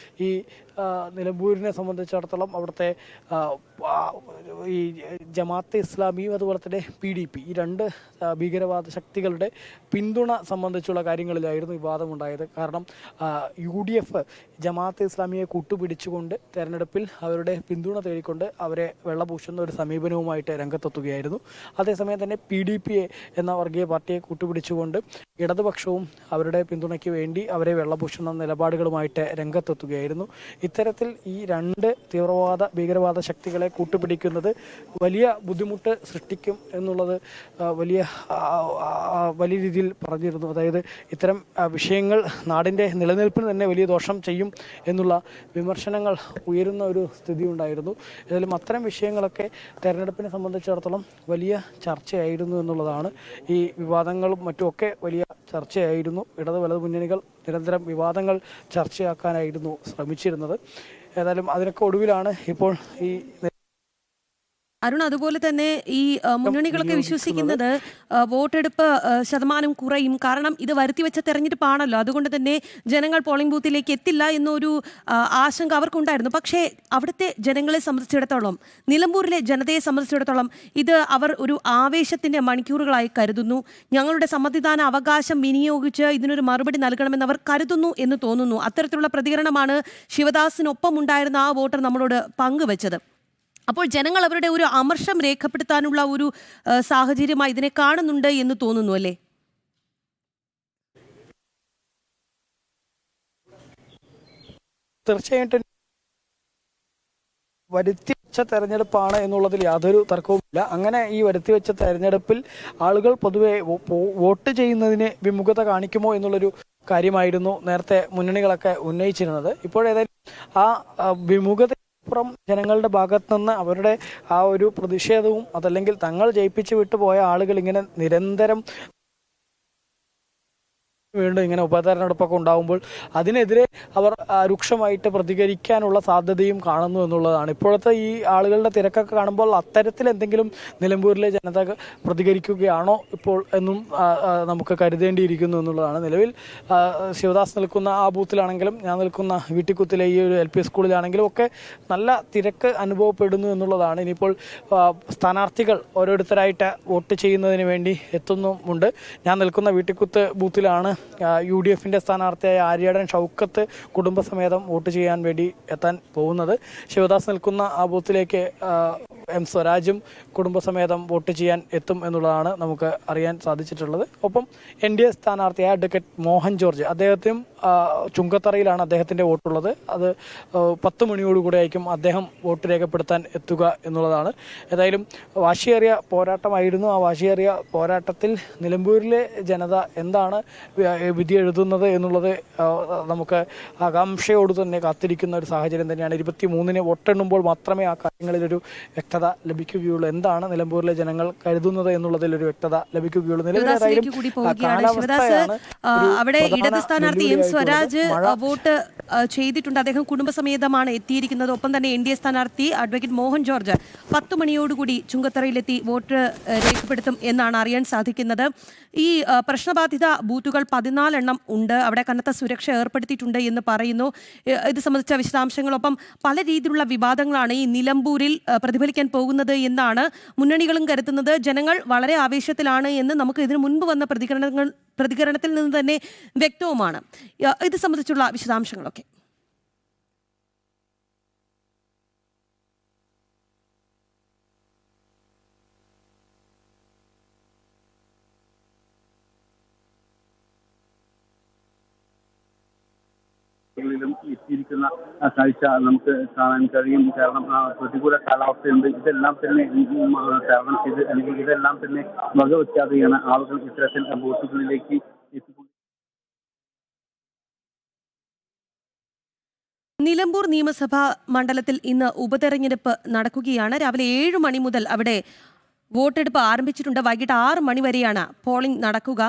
ഈ നിലമ്പൂരിനെ സംബന്ധിച്ചിടത്തോളം അവിടുത്തെ ഈ ജമാഅത്തെ ഇസ്ലാമിയും അതുപോലെ തന്നെ PDP ഈ രണ്ട് ഭീകരവാദ ശക്തികളുടെ പിന്തുണ സംബന്ധിച്ചുള്ള കാര്യങ്ങളിലായിരുന്നു വിവാദമുണ്ടായത്. കാരണം UDF ജമാഅത്തെ ഇസ്ലാമിയെ കൂട്ടുപിടിച്ചുകൊണ്ട് തെരഞ്ഞെടുപ്പിൽ അവരുടെ പിന്തുണ തേടിക്കൊണ്ട് അവരെ വെള്ളപൂശുന്ന ഒരു സമീപനവുമായിട്ട് രംഗത്തെത്തുകയായിരുന്നു. അതേസമയം തന്നെ PDP എന്ന വർഗീയ പാർട്ടിയെ കൂട്ടുപിടിച്ചുകൊണ്ട് ഇടതുപക്ഷവും അവരുടെ പിന്തുണയ്ക്ക് വേണ്ടി അവരെ വെള്ളപൂശുന്ന നിലപാടുകളുമായിട്ട് രംഗത്തെത്തുകയായിരുന്നു. ഇത്തരത്തിൽ ഈ രണ്ട് തീവ്രവാദ ഭീകരവാദ ശക്തികളെ കൂട്ടുപിടിക്കുന്നത് വലിയ ബുദ്ധിമുട്ട് സൃഷ്ടിക്കും എന്നുള്ളത് വലിയ രീതിയിൽ പറഞ്ഞിരുന്നു. അതായത് ഇത്തരം വിഷയങ്ങൾ നാടിൻ്റെ നിലനിൽപ്പിന് തന്നെ വലിയ ദോഷം ചെയ്യും എന്നുള്ള വിമർശനങ്ങൾ ഉയരുന്ന ഒരു സ്ഥിതി ഉണ്ടായിരുന്നു. ഏതായാലും അത്തരം വിഷയങ്ങളൊക്കെ തെരഞ്ഞെടുപ്പിനെ സംബന്ധിച്ചിടത്തോളം വലിയ ചർച്ചയായിരുന്നു എന്നുള്ളതാണ്. ഈ വിവാദങ്ങളും മറ്റുമൊക്കെ വലിയ ചർച്ചയായിരുന്നു. ഇടത് വലത് മുന്നണികൾ നിരന്തരം വിവാദങ്ങൾ ചർച്ചയാക്കാനായിരുന്നു ശ്രമിച്ചിരുന്നത്. ഏതായാലും അതിനൊക്കെ ഒടുവിലാണ് ഇപ്പോൾ ഈ അരുൺ, അതുപോലെ തന്നെ ഈ മുന്നണികളൊക്കെ വിശ്വസിക്കുന്നത് വോട്ടെടുപ്പ് ശതമാനം കുറയും. കാരണം ഇത് വരുത്തിവെച്ച തെരഞ്ഞെടുപ്പാണല്ലോ, അതുകൊണ്ട് തന്നെ ജനങ്ങൾ പോളിംഗ് ബൂത്തിലേക്ക് എത്തില്ല എന്നൊരു ആശങ്ക അവർക്കുണ്ടായിരുന്നു. പക്ഷേ അവിടുത്തെ ജനങ്ങളെ സംബന്ധിച്ചിടത്തോളം, നിലമ്പൂരിലെ ജനതയെ സംബന്ധിച്ചിടത്തോളം ഇത് അവർ ഒരു ആവേശത്തിൻ്റെ മണിക്കൂറുകളായി കരുതുന്നു. ഞങ്ങളുടെ സമ്മതിദാന അവകാശം വിനിയോഗിച്ച് ഇതിനൊരു മറുപടി നൽകണമെന്ന് അവർ കരുതുന്നു എന്ന് തോന്നുന്നു. അത്തരത്തിലുള്ള പ്രതികരണമാണ് ശിവദാസിനൊപ്പം ഉണ്ടായിരുന്ന ആ വോട്ടർ നമ്മളോട് പങ്കുവച്ചത്. അപ്പോൾ ജനങ്ങൾ അവരുടെ ഒരു അമർഷം രേഖപ്പെടുത്താനുള്ള ഒരു സാഹചര്യമായി ഇതിനെ കാണുന്നുണ്ട് എന്ന് തോന്നുന്നു, അല്ലേ? തീർച്ചയായിട്ടും വരുത്തിവെച്ച തെരഞ്ഞെടുപ്പാണ് എന്നുള്ളതിൽ യാതൊരു തർക്കവുമില്ല. അങ്ങനെ ഈ വരുത്തിവെച്ച തെരഞ്ഞെടുപ്പിൽ ആളുകൾ പൊതുവെ വോട്ട് ചെയ്യുന്നതിന് വിമുഖത കാണിക്കുമോ എന്നുള്ളൊരു കാര്യമായിരുന്നു നേരത്തെ മുന്നണികളൊക്കെ ഉന്നയിച്ചിരുന്നത്. ഇപ്പോഴേതായാലും ആ വിമുഖത പ്പുറം ജനങ്ങളുടെ ഭാഗത്തു നിന്ന് അവരുടെ ആ ഒരു പ്രതിഷേധവും അതല്ലെങ്കിൽ തങ്ങൾ ജയിപ്പിച്ചു വിട്ടുപോയ ആളുകൾ ഇങ്ങനെ നിരന്തരം വീണ്ടും ഇങ്ങനെ ഉപതെരഞ്ഞെടുപ്പൊക്കെ ഉണ്ടാകുമ്പോൾ അതിനെതിരെ അവർ രൂക്ഷമായിട്ട് പ്രതികരിക്കാനുള്ള സാധ്യതയും കാണുന്നു എന്നുള്ളതാണ്. ഇപ്പോഴത്തെ ഈ ആളുകളുടെ തിരക്കൊക്കെ കാണുമ്പോൾ അത്തരത്തിൽ എന്തെങ്കിലും നിലമ്പൂരിലെ ജനത പ്രതികരിക്കുകയാണോ ഇപ്പോൾ എന്നും നമുക്ക് കരുതേണ്ടിയിരിക്കുന്നു എന്നുള്ളതാണ്. നിലവിൽ ശിവദാസ് നിൽക്കുന്ന ആ ബൂത്തിലാണെങ്കിലും ഞാൻ നിൽക്കുന്ന വീട്ടിക്കുത്തിലെ ഈ ഒരു LP സ്കൂളിലാണെങ്കിലും ഒക്കെ നല്ല തിരക്ക് അനുഭവപ്പെടുന്നു എന്നുള്ളതാണ്. ഇനിയിപ്പോൾ സ്ഥാനാർത്ഥികൾ ഓരോരുത്തരായിട്ട് വോട്ട് ചെയ്യുന്നതിന് വേണ്ടി എത്തുന്നുമുണ്ട്. ഞാൻ നിൽക്കുന്ന വീട്ടിക്കുത്ത് ബൂത്തിലാണ് UDFന്റെ സ്ഥാനാർത്ഥിയായ ആര്യാടൻ ഷൗക്കത്ത് കുടുംബസമേതം വോട്ട് ചെയ്യാൻ വേണ്ടി എത്താൻ പോകുന്നത്. ശിവദാസ് നിൽക്കുന്ന ആ ബൂത്തിലേക്ക് M സ്വരാജും കുടുംബസമേതം വോട്ട് ചെയ്യാൻ എത്തും എന്നുള്ളതാണ് നമുക്ക് അറിയാൻ സാധിച്ചിട്ടുള്ളത്. ഒപ്പം NDA സ്ഥാനാർത്ഥിയായ അഡ്വക്കേറ്റ് മോഹൻ ജോർജ്, അദ്ദേഹത്തിനും ചുങ്കത്തറയിലാണ് അദ്ദേഹത്തിൻ്റെ വോട്ടുള്ളത്. അത് 10 മണിയോടുകൂടി ആയിരിക്കും അദ്ദേഹം വോട്ട് രേഖപ്പെടുത്താൻ എത്തുക എന്നുള്ളതാണ്. ഏതായാലും വാശിയേറിയ പോരാട്ടമായിരുന്നു. ആ വാശിയേറിയ പോരാട്ടത്തിൽ നിലമ്പൂരിലെ ജനത എന്താണ് വിധി എഴുതുന്നത് എന്നുള്ളത് നമുക്ക് ആകാംക്ഷയോട് തന്നെ കാത്തിരിക്കുന്ന ഒരു സാഹചര്യം തന്നെയാണ്. 23-ന് വോട്ടെണ്ണുമ്പോൾ മാത്രമേ ആ കാര്യങ്ങളിലൊരു വ്യക്തത ലഭിക്കുകയുള്ളൂ. എന്താണ് നിലമ്പൂരിലെ ജനങ്ങൾ കരുതുന്നത് എന്നുള്ളതിലൊരു വ്യക്തത ലഭിക്കുകയുള്ളൂ. അവിടെ ഇടത് സ്ഥാനാർത്ഥി M സ്വരാജ് വോട്ട് ചെയ്തിട്ടുണ്ട്. അദ്ദേഹം കുടുംബസമേതമാണ് എത്തിയിരിക്കുന്നത്. ഒപ്പം തന്നെ NDA സ്ഥാനാർത്ഥി അഡ്വക്കേറ്റ് മോഹൻ ജോർജ് 10 മണിയോടുകൂടി ചുങ്കത്തറയിലെത്തി വോട്ട് രേഖപ്പെടുത്തും എന്നാണ് അറിയാൻ സാധിക്കുന്നത്. ഈ പ്രശ്നബാധിത ബൂത്തുകൾ 14 എണ്ണം ഉണ്ട്. അവിടെ കനത്ത സുരക്ഷ ഏർപ്പെടുത്തിയിട്ടുണ്ട് എന്ന് പറയുന്നു. ഇത് സംബന്ധിച്ച വിശദാംശങ്ങളൊപ്പം പല രീതിയിലുള്ള വിവാദങ്ങളാണ് ഈ നിലമ്പൂരിൽ പ്രതിഫലിക്കാൻ പോകുന്നത് എന്നാണ് മുന്നണികളും കരുതുന്നത്. ജനങ്ങൾ വളരെ ആവേശത്തിലാണ് എന്ന് നമുക്ക് ഇതിനു മുൻപ് വന്ന പ്രതികരണത്തിൽ നിന്ന് തന്നെ വ്യക്തവുമാണ്. ഇത് സംബന്ധിച്ചുള്ള വിശദാംശങ്ങളൊക്കെ എത്തിയിരിക്കുന്ന കാഴ്ച നമുക്ക് കാണാൻ കഴിയും. കാരണം പ്രതികൂല കാലാവസ്ഥയുണ്ട്. ഇതെല്ലാം തന്നെ തരണം ചെയ്ത് അല്ലെങ്കിൽ ഇതെല്ലാം തന്നെ വകവെക്കാതെയാണ് ആളുകൾ ഇത്തരത്തിൽ ബൂത്തുകളിലേക്ക് എത്തിക്കുന്നത്. നിലമ്പൂർ നിയമസഭാ മണ്ഡലത്തിൽ ഇന്ന് ഉപതെരഞ്ഞെടുപ്പ് നടക്കുകയാണ്. രാവിലെ 7 മണി മുതൽ അവിടെ വോട്ടെടുപ്പ് ആരംഭിച്ചിട്ടുണ്ട്. വൈകിട്ട് 6 മണി വരെയാണ് പോളിംഗ് നടക്കുക.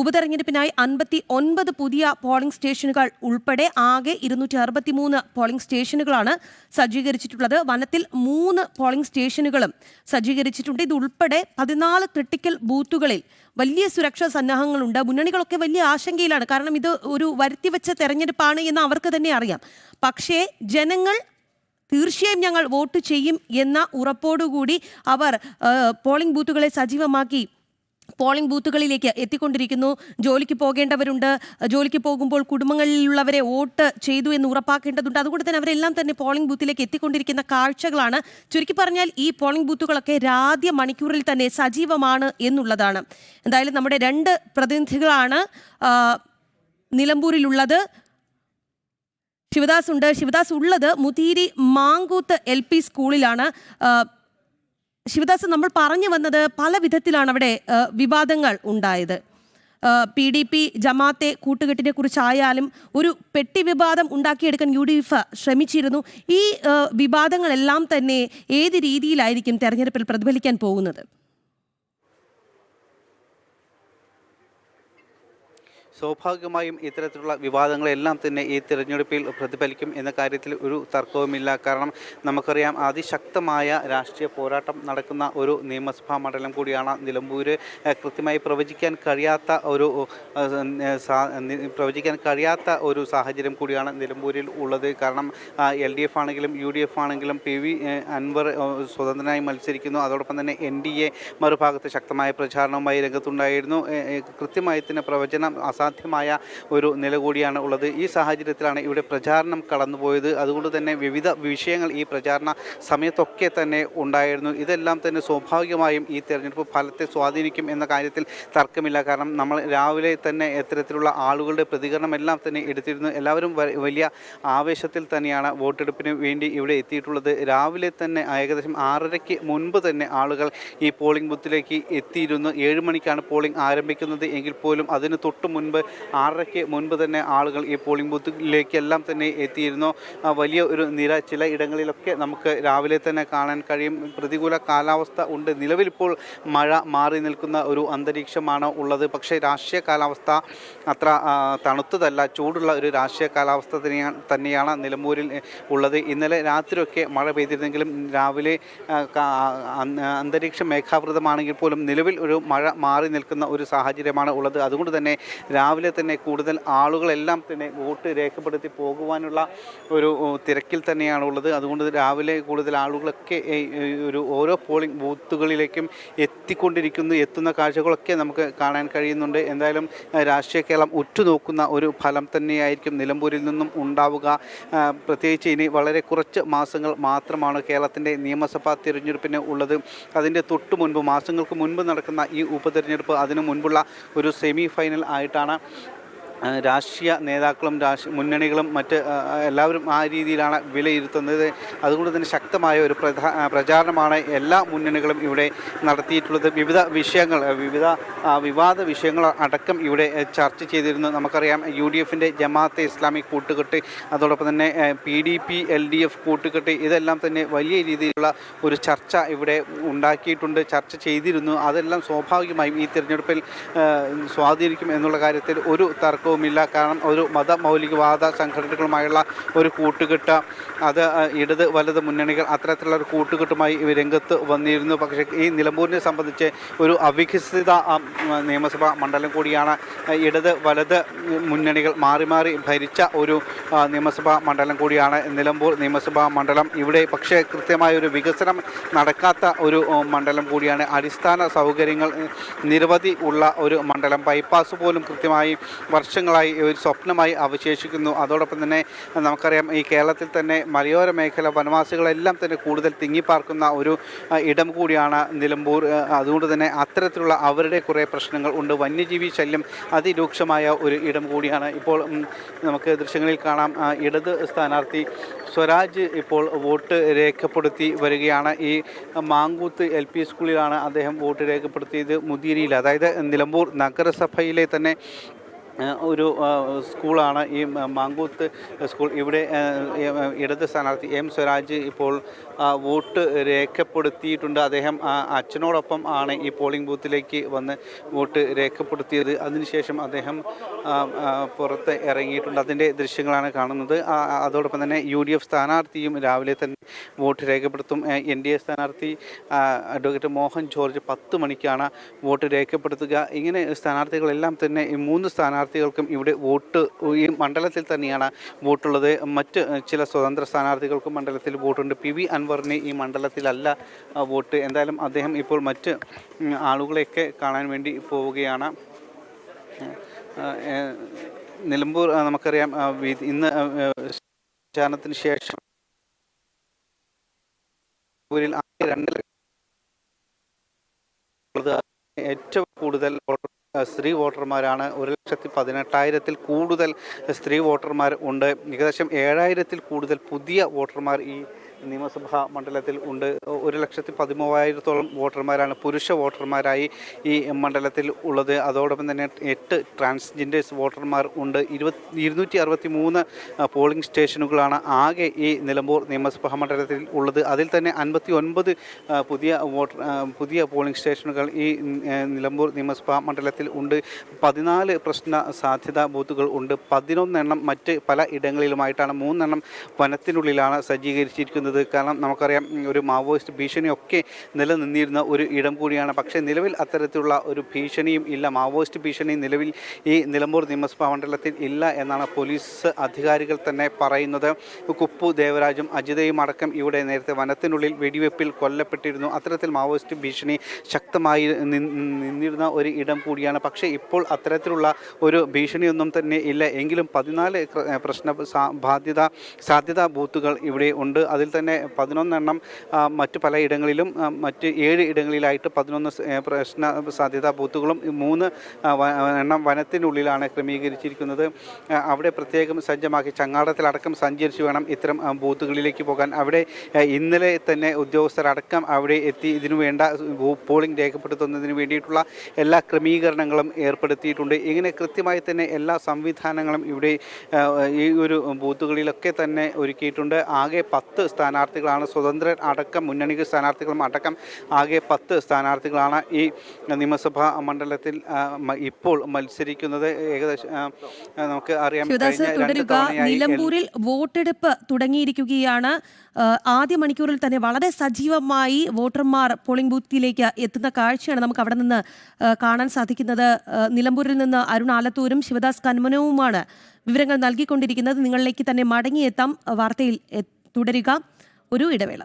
ഉപതെരഞ്ഞെടുപ്പിനായി 59 പുതിയ പോളിംഗ് സ്റ്റേഷനുകൾ ഉൾപ്പെടെ ആകെ 263 പോളിംഗ് സ്റ്റേഷനുകളാണ് സജ്ജീകരിച്ചിട്ടുള്ളത്. വനത്തിൽ 3 പോളിംഗ് സ്റ്റേഷനുകളും സജ്ജീകരിച്ചിട്ടുണ്ട്. ഇതുൾപ്പെടെ 14 ക്രിട്ടിക്കൽ ബൂത്തുകളിൽ വലിയ സുരക്ഷാ സന്നാഹങ്ങളുണ്ട്. മുന്നണികളൊക്കെ വലിയ ആശങ്കയിലാണ്. കാരണം ഇത് ഒരു വരുത്തിവെച്ച തെരഞ്ഞെടുപ്പാണ് എന്ന് അവർക്ക് തന്നെ അറിയാം. പക്ഷേ ജനങ്ങൾ തീർച്ചയായും ഞങ്ങൾ വോട്ട് ചെയ്യും എന്ന ഉറപ്പോടുകൂടി അവർ പോളിംഗ് ബൂത്തുകളെ സജീവമാക്കി പോളിംഗ് ബൂത്തുകളിലേക്ക് എത്തിക്കൊണ്ടിരിക്കുന്നു. ജോലിക്ക് പോകേണ്ടവരുണ്ട്, ജോലിക്ക് പോകുമ്പോൾ കുടുംബങ്ങളിലുള്ളവരെ വോട്ട് ചെയ്തു എന്ന് ഉറപ്പാക്കേണ്ടതുണ്ട്. അതുകൊണ്ട് തന്നെ അവരെല്ലാം തന്നെ പോളിംഗ് ബൂത്തിലേക്ക് എത്തിക്കൊണ്ടിരിക്കുന്ന കാഴ്ചകളാണ്. ചുരുക്കി പറഞ്ഞാൽ ഈ പോളിംഗ് ബൂത്തുകളൊക്കെ ആദ്യ മണിക്കൂറിൽ തന്നെ സജീവമാണ് എന്നുള്ളതാണ്. എന്തായാലും നമ്മുടെ 2 പ്രതിനിധികളാണ് നിലമ്പൂരിലുള്ളത്. ശിവദാസ് ഉണ്ട്. ശിവദാസ് ഉള്ളത് മുതീരി മാങ്കൂത്ത് LP സ്കൂളിലാണ്. ശിവദാസ്, നമ്മൾ പറഞ്ഞു വന്നത് പല വിധത്തിലാണ് അവിടെ വിവാദങ്ങൾ ഉണ്ടായത്. PDP ജമാഅത്തെ കൂട്ടുകെട്ടിനെ കുറിച്ചായാലും ഒരു പെട്ടി വിവാദം ഉണ്ടാക്കിയെടുക്കാൻ UDF ശ്രമിച്ചിരുന്നു. ഈ വിവാദങ്ങളെല്ലാം തന്നെ ഏത് രീതിയിലായിരിക്കും തെരഞ്ഞെടുപ്പിൽ പ്രതിഫലിക്കാൻ പോകുന്നത്? സ്വാഭാവികമായും ഇത്തരത്തിലുള്ള വിവാദങ്ങളെല്ലാം തന്നെ ഈ തിരഞ്ഞെടുപ്പിൽ പ്രതിഫലിക്കും എന്ന കാര്യത്തിൽ ഒരു തർക്കവുമില്ല. കാരണം നമുക്കറിയാം അതിശക്തമായ രാഷ്ട്രീയ പോരാട്ടം നടക്കുന്ന ഒരു നിയമസഭാ മണ്ഡലം കൂടിയാണ് നിലമ്പൂർ. കൃത്യമായി പ്രവചിക്കാൻ കഴിയാത്ത ഒരു സാഹചര്യം കൂടിയാണ് നിലമ്പൂരിൽ ഉള്ളത്. കാരണം LDF ആണെങ്കിലും UDF ആണെങ്കിലും PV അൻവർ സ്വതന്ത്രനായി മത്സരിക്കുന്നു. അതോടൊപ്പം തന്നെ NDA മറുഭാഗത്ത് ശക്തമായ പ്രചാരണവുമായി രംഗത്തുണ്ടായിരുന്നു. കൃത്യമായി തന്നെ പ്രവചനം അസാധ്യമായ ഒരു നില കൂടിയാണ് ഉള്ളത്. ഈ സാഹചര്യത്തിലാണ് ഇവിടെ പ്രചാരണം കടന്നുപോയത്. അതുകൊണ്ട് തന്നെ വിവിധ വിഷയങ്ങൾ ഈ പ്രചാരണ സമയത്തൊക്കെ തന്നെ ഉണ്ടായിരുന്നു. ഇതെല്ലാം തന്നെ സ്വാഭാവികമായും ഈ തെരഞ്ഞെടുപ്പ് ഫലത്തെ സ്വാധീനിക്കും എന്ന കാര്യത്തിൽ തർക്കമില്ല. കാരണം നമ്മൾ രാവിലെ തന്നെ ഇത്തരത്തിലുള്ള ആളുകളുടെ പ്രതികരണം എല്ലാം തന്നെ എടുത്തിരുന്നു. എല്ലാവരും വലിയ ആവേശത്തിൽ തന്നെയാണ് വോട്ടെടുപ്പിന് വേണ്ടി ഇവിടെ എത്തിയിട്ടുള്ളത്. രാവിലെ തന്നെ ഏകദേശം 6:30 മുൻപ് തന്നെ ആളുകൾ ഈ പോളിംഗ് ബൂത്തിലേക്ക് എത്തിയിരുന്നു. 7 മണിക്കാണ് പോളിംഗ് ആരംഭിക്കുന്നത് എങ്കിൽ പോലും അതിന് തൊട്ട് മുൻപ് 6:30 മുൻപ് തന്നെ ആളുകൾ ഈ പോളിംഗ് ബൂത്തിലേക്കെല്ലാം തന്നെ എത്തിയിരുന്നു. വലിയ ഒരു നിര ചില ഇടങ്ങളിലൊക്കെ നമുക്ക് രാവിലെ തന്നെ കാണാൻ കഴിയും. പ്രതികൂല കാലാവസ്ഥ ഉണ്ട്. നിലവിലിപ്പോൾ മഴ മാറി നിൽക്കുന്ന ഒരു അന്തരീക്ഷമാണ് ഉള്ളത്. പക്ഷേ രാഷ്ട്രീയ കാലാവസ്ഥ അത്ര തണുത്തതല്ല, ചൂടുള്ള ഒരു രാഷ്ട്രീയ കാലാവസ്ഥ തന്നെയാണ് നിലമ്പൂരിൽ ഉള്ളത്. ഇന്നലെ രാത്രിയൊക്കെ മഴ പെയ്തിരുന്നെങ്കിലും രാവിലെ അന്തരീക്ഷം മേഘാവൃതമാണെങ്കിൽ പോലും നിലവിൽ ഒരു മഴ മാറി നിൽക്കുന്ന ഒരു സാഹചര്യമാണ് ഉള്ളത്. അതുകൊണ്ട് തന്നെ രാവിലെ തന്നെ കൂടുതൽ ആളുകളെല്ലാം തന്നെ വോട്ട് രേഖപ്പെടുത്തി പോകുവാനുള്ള ഒരു തിരക്കിൽ തന്നെയാണുള്ളത്. അതുകൊണ്ട് രാവിലെ കൂടുതൽ ആളുകളൊക്കെ ഓരോ പോളിംഗ് ബൂത്തുകളിലേക്കും എത്തുന്ന കാഴ്ചകളൊക്കെ നമുക്ക് കാണാൻ കഴിയുന്നുണ്ട്. എന്തായാലും രാഷ്ട്രീയ കേരളം ഉറ്റുനോക്കുന്ന ഒരു ഫലം തന്നെയായിരിക്കും നിലമ്പൂരിൽ നിന്നും ഉണ്ടാവുക. പ്രത്യേകിച്ച് ഇനി വളരെ കുറച്ച് മാസങ്ങൾ മാത്രമാണ് കേരളത്തിൻ്റെ നിയമസഭാ തിരഞ്ഞെടുപ്പിന് ഉള്ളത്. അതിൻ്റെ തൊട്ട് മുൻപ് മാസങ്ങൾക്ക് മുൻപ് നടക്കുന്ന ഈ ഉപതെരഞ്ഞെടുപ്പ് അതിനു മുൻപുള്ള ഒരു സെമി ഫൈനൽ ആയിട്ടാണ് രാഷ്ട്രീയ നേതാക്കളും മുന്നണികളും മറ്റ് എല്ലാവരും ആ രീതിയിലാണ് വിലയിരുത്തുന്നത്. അതുകൊണ്ട് തന്നെ ശക്തമായ ഒരു പ്രചാരണമാണ് എല്ലാ മുന്നണികളും ഇവിടെ നടത്തിയിട്ടുള്ളത്. വിവിധ വിവാദ വിഷയങ്ങൾ അടക്കം ഇവിടെ ചർച്ച ചെയ്തിരുന്നു. നമുക്കറിയാം UDFൻ്റെ ജമാഅത്തെ ഇസ്ലാമിക് കൂട്ടുകെട്ട്, അതോടൊപ്പം തന്നെ PDP LDF കൂട്ടുകെട്ട്, ഇതെല്ലാം തന്നെ വലിയ രീതിയിലുള്ള ഒരു ചർച്ച ഇവിടെ ഉണ്ടാക്കിയിട്ടുണ്ട്, ചർച്ച ചെയ്തിരുന്നു. അതെല്ലാം സ്വാഭാവികമായും ഈ തിരഞ്ഞെടുപ്പിൽ സ്വാധീനിക്കും എന്നുള്ള കാര്യത്തിൽ ഒരു തർക്കവും ഇല്ല. കാരണം ഒരു മതമൗലികവാദ സംഘടനകളുമായുള്ള ഒരു കൂട്ടുകെട്ട്, അത് ഇടത് വലത് മുന്നണികൾ അത്തരത്തിലുള്ള ഒരു കൂട്ടുകെട്ടുമായി രംഗത്ത് വന്നിരുന്നു. പക്ഷേ ഈ നിലമ്പൂരിനെ സംബന്ധിച്ച് ഒരു അവികസിത നിയമസഭാ മണ്ഡലം കൂടിയാണ്. ഇടത് വലത് മുന്നണികൾ മാറി മാറി ഭരിച്ച ഒരു നിയമസഭാ മണ്ഡലം കൂടിയാണ് നിലമ്പൂർ നിയമസഭാ മണ്ഡലം. ഇവിടെ പക്ഷേ കൃത്യമായ ഒരു വികസനം നടക്കാത്ത ഒരു മണ്ഡലം കൂടിയാണ്. അടിസ്ഥാന സൗകര്യങ്ങൾ നിരവധി ഉള്ള ഒരു മണ്ഡലം. ബൈപ്പാസ് പോലും കൃത്യമായി വർഷങ്ങളായി ഒരു സ്വപ്നമായി അവശേഷിക്കുന്നു. അതോടൊപ്പം തന്നെ നമുക്കറിയാം ഈ കേരളത്തിൽ തന്നെ മലയോര മേഖല വനവാസികളെല്ലാം തന്നെ കൂടുതൽ തിങ്ങിപ്പാർക്കുന്ന ഒരു ഇടം കൂടിയാണ് നിലമ്പൂർ. അതുകൊണ്ട് തന്നെ അത്തരത്തിലുള്ള അവരുടെ കുറേ പ്രശ്നങ്ങൾ ഉണ്ട്. വന്യജീവി ശല്യം അതിരൂക്ഷമായ ഒരു ഇടം കൂടിയാണ്. ഇപ്പോൾ നമുക്ക് ദൃശ്യങ്ങളിൽ കാണാം, ഇടത് സ്ഥാനാർത്ഥി സ്വരാജ് ഇപ്പോൾ വോട്ട് രേഖപ്പെടുത്തി വരികയാണ്. ഈ മാങ്കൂത്ത് LP സ്കൂളിലാണ് അദ്ദേഹം വോട്ട് രേഖപ്പെടുത്തിയത്. മുതിരിയിൽ, അതായത് നിലമ്പൂർ നഗരസഭയിലെ തന്നെ ഒരു സ്കൂളാണ് ഈ മാങ്കൂത്ത് സ്കൂൾ. ഇവിടെ ഇടത് സ്ഥാനാർത്ഥി M സ്വരാജ് ഇപ്പോൾ വോട്ട് രേഖപ്പെടുത്തിയിട്ടുണ്ട്. അദ്ദേഹം അച്ഛനോടൊപ്പം ആണ് ഈ പോളിംഗ് ബൂത്തിലേക്ക് വന്ന് വോട്ട് രേഖപ്പെടുത്തിയത്. അതിനുശേഷം അദ്ദേഹം പുറത്ത് ഇറങ്ങിയിട്ടുണ്ട്. അതിൻ്റെ ദൃശ്യങ്ങളാണ് കാണുന്നത്. അതോടൊപ്പം തന്നെ UDF സ്ഥാനാർത്ഥിയും രാവിലെ തന്നെ വോട്ട് രേഖപ്പെടുത്തും. NDA സ്ഥാനാർത്ഥി അഡ്വക്കേറ്റ് മോഹൻ ജോർജ് 10 മണിക്കാണ് വോട്ട് രേഖപ്പെടുത്തുക. ഇങ്ങനെ സ്ഥാനാർത്ഥികളെല്ലാം തന്നെ ഈ 3 സ്ഥാനാർത്ഥികൾക്കും ഇവിടെ വോട്ട് ഈ മണ്ഡലത്തിൽ തന്നെയാണ് വോട്ടുള്ളത്. മറ്റ് ചില സ്വതന്ത്ര സ്ഥാനാർത്ഥികൾക്കും മണ്ഡലത്തിൽ വോട്ടുണ്ട്. PV അൻവറിന് ഈ മണ്ഡലത്തിലല്ല വോട്ട്. എന്തായാലും അദ്ദേഹം ഇപ്പോൾ മറ്റ് ആളുകളെയൊക്കെ കാണാൻ വേണ്ടി പോവുകയാണ്. നിലമ്പൂർ നമുക്കറിയാം ഇന്ന് പ്രചാരണത്തിന് ശേഷം ഏറ്റവും കൂടുതൽ സ്ത്രീ വോട്ടർമാരാണ്. 1,18,000 കൂടുതൽ സ്ത്രീ വോട്ടർമാർ ഉണ്ട്. ഏകദേശം 7,000 കൂടുതൽ പുതിയ വോട്ടർമാർ ഈ നിയമസഭാ മണ്ഡലത്തിൽ ഉണ്ട്. 1,13,000 വോട്ടർമാരാണ് പുരുഷ വോട്ടർമാരായി ഈ മണ്ഡലത്തിൽ ഉള്ളത്. അതോടൊപ്പം തന്നെ 8 ട്രാൻസ്ജെൻഡേഴ്സ് വോട്ടർമാർ ഉണ്ട്. 263 പോളിംഗ് സ്റ്റേഷനുകളാണ് ആകെ ഈ നിലമ്പൂർ നിയമസഭാ മണ്ഡലത്തിൽ ഉള്ളത്. അതിൽ തന്നെ 59 പുതിയ പോളിംഗ് സ്റ്റേഷനുകൾ ഈ നിലമ്പൂർ നിയമസഭാ മണ്ഡലത്തിൽ ഉണ്ട്. 14 പ്രശ്ന സാധ്യതാ ബൂത്തുകൾ ഉണ്ട്. 11 എണ്ണം മറ്റ് പല ഇടങ്ങളിലുമായിട്ടാണ്. 3 എണ്ണം വനത്തിനുള്ളിലാണ് സജ്ജീകരിച്ചിരിക്കുന്നത്. കാരണം നമുക്കറിയാം ഒരു മാവോയിസ്റ്റ് ഭീഷണിയൊക്കെ നിലനിന്നിരുന്ന ഒരു ഇടം കൂടിയാണ്. പക്ഷേ നിലവിൽ അത്തരത്തിലുള്ള ഒരു ഭീഷണിയും ഇല്ല. മാവോയിസ്റ്റ് ഭീഷണി നിലവിൽ ഈ നിലമ്പൂർ നിയമസഭാ മണ്ഡലത്തിൽ ഇല്ല എന്നാണ് പോലീസ് അധികാരികൾ തന്നെ പറയുന്നത്. കുപ്പു ദേവരാജും അജിതയും അടക്കം ഇവിടെ നേരത്തെ വനത്തിനുള്ളിൽ വെടിവെപ്പിൽ കൊല്ലപ്പെട്ടിരുന്നു. അത്തരത്തിൽ മാവോയിസ്റ്റ് ഭീഷണി ശക്തമായി നിന്നിരുന്ന ഒരു ഇടം കൂടിയാണ്. പക്ഷേ ഇപ്പോൾ അത്തരത്തിലുള്ള ഒരു ഭീഷണിയൊന്നും തന്നെ ഇല്ല. എങ്കിലും 14 പ്രശ്ന സാധ്യതാ ബൂത്തുകൾ ഇവിടെ ഉണ്ട്. അതിൽ തന്നെ 11 എണ്ണം മറ്റ് പല ഇടങ്ങളിലും മറ്റ് 7 ഇടങ്ങളിലായിട്ട് 11 പ്രശ്ന സാധ്യതാ ബൂത്തുകളും 3 എണ്ണം വനത്തിനുള്ളിലാണ് ക്രമീകരിച്ചിരിക്കുന്നത്. അവിടെ പ്രത്യേകം സജ്ജമാക്കി ചങ്ങാടത്തിലടക്കം സഞ്ചരിച്ച് വേണം ഇത്തരം ബൂത്തുകളിലേക്ക് പോകാൻ. അവിടെ ഇന്നലെ തന്നെ ഉദ്യോഗസ്ഥരടക്കം അവിടെ എത്തി ഇതിനു വേണ്ട പോളിംഗ് രേഖപ്പെടുത്തുന്നതിന് വേണ്ടിയിട്ടുള്ള എല്ലാ ക്രമീകരണങ്ങളും ഏർപ്പെടുത്തിയിട്ടുണ്ട്. ഇങ്ങനെ കൃത്യമായി തന്നെ എല്ലാ സംവിധാനങ്ങളും ഇവിടെ ഈ ഒരു ബൂത്തുകളിലൊക്കെ തന്നെ ഒരുക്കിയിട്ടുണ്ട്. ആകെ 10 സ്ഥാനാർത്ഥികളാണ് സ്വതന്ത്രൻ അടക്കം മുന്നണി സ്ഥാനാർത്ഥികളും അടക്കം ആകെ 10 സ്ഥാനാർത്ഥികളാണ് ഈ നിയമസഭാ മണ്ഡലത്തിൽ ഇപ്പോൾ മത്സരിക്കുന്നത്. ഏകദേശം നമുക്ക് അറിയാം തുടരുക. നിലമ്പൂരിൽ വോട്ടെടുപ്പ് തുടങ്ങിയിരിക്കുകയാണ്. ആദ്യ മണിക്കൂറിൽ തന്നെ വളരെ സജീവമായി വോട്ടർമാർ പോളിംഗ് ബൂത്തിലേക്ക് എത്തുന്ന കാഴ്ചയാണ് നമുക്ക് അവിടെ നിന്ന് കാണാൻ സാധിക്കുന്നത്. നിലമ്പൂരിൽ നിന്ന് അരുൺ ആലത്തൂരും ശിവദാസ് കന്മനവുമാണ് വിവരങ്ങൾ നൽകിക്കൊണ്ടിരിക്കുന്നത്. നിങ്ങളിലേക്ക് തന്നെ മടങ്ങിയെത്താം. വാർത്തയിൽ തുടരുക. ഒരു ഇടവേള.